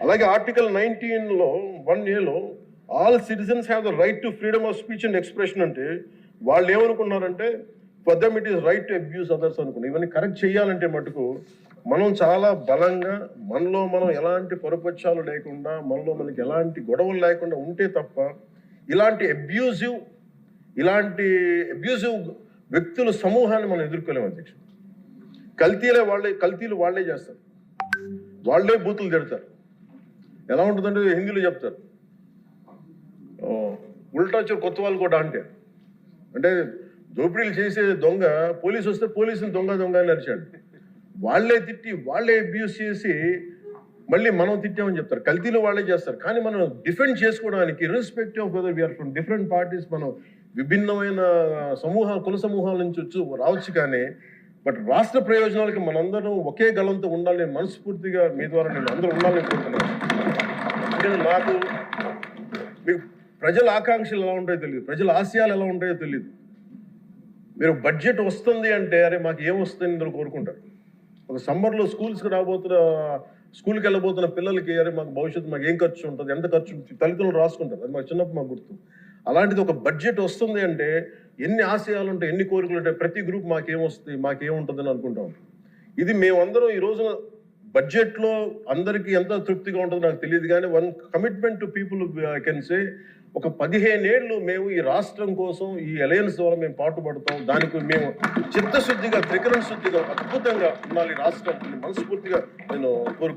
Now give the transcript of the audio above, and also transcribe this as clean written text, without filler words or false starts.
అలాగే ఆర్టికల్ 19లో 1A all citizens have the right to freedom of speech and expression అంటే వాళ్ళు ఏమనుకున్నారంటే for them it is right to abuse others అనుకున్నారు. ఇవన్నీ కరెక్ట్ చేయాలంటే మటుకు మనం చాలా బలంగా మనలో మనం ఎలాంటి పొరపక్షాలు లేకుండా మనలో మనకి ఎలాంటి గొడవలు లేకుండా ఉంటే తప్ప ఇలాంటి అబ్యూజివ్ వ్యక్తుల సమూహాన్ని మనం ఎదుర్కోలేము అధ్యక్షుడు. కల్తీలు వాళ్ళే చేస్తారు, వాళ్ళే బూతులు తిడతారు. ఎలా ఉంటుందంటే హిందీలో చెప్తారు, ఉల్టా చోర్ కొత్త వాళ్ళు కూడా అంటే దోపిడీలు చేసే దొంగ పోలీసు వస్తే పోలీసుని దొంగ అని అరిచాడు. వాళ్ళే తిట్టి వాళ్ళే అబ్యూస్ చేసి మళ్ళీ మనం తిట్టామని చెప్తారు. కల్తీలు వాళ్ళే చేస్తారు. కానీ మనం డిఫెండ్ చేసుకోవడానికి irrespective of whether we are from different parties, మనం విభిన్నమైన కుల సమూహాల నుంచి రావచ్చు. కానీ బట్ రాష్ట్ర ప్రయోజనాలకి మనందరం ఒకే గలంతో ఉండాలని మనస్ఫూర్తిగా మీ ద్వారా నేను అందరూ ఉండాలని కోరుతున్నాను. అంటే నాకు మీకు ప్రజల ఆకాంక్షలు ఎలా ఉంటాయో తెలియదు, ప్రజల ఆశయాలు ఎలా ఉంటాయో తెలియదు. మీరు బడ్జెట్ వస్తుంది అంటే అరే మాకు ఏం వస్తుంది ఇందులో కోరుకుంటారు. ఒక సమ్మర్లో స్కూల్కి వెళ్ళబోతున్న పిల్లలకి అరే మాకు భవిష్యత్తు మాకు ఏం ఖర్చు ఉంటుంది, ఎంత ఖర్చు ఉంటుంది, తల్లిదండ్రులు రాసుకుంటారు. అది మాకు చిన్నప్పుడు మాకు గుర్తు. అలాంటిది ఒక బడ్జెట్ వస్తుంది అంటే ఎన్ని ఆశయాలు ఉంటాయి, ఎన్ని కోరికలు ఉంటాయి, ప్రతి గ్రూప్ మాకేమొస్తుంది మాకేముంటుందని అనుకుంటాం. ఇది మేమందరం ఈ రోజున బడ్జెట్లో అందరికీ ఎంత తృప్తిగా ఉంటుందో నాకు తెలియదు. కానీ one commitment to people I can say, ఒక 15 ఏళ్ళు మేము ఈ రాష్ట్రం కోసం ఈ అలయన్స్ ద్వారా మేము పాటుపడతాం. దానికి మేము చిత్తశుద్ధిగా త్రికరణ శుద్ధిగా అద్భుతంగా ఉండాలి రాష్ట్రం మనస్ఫూర్తిగా నేను కోరుకుంటున్నాను.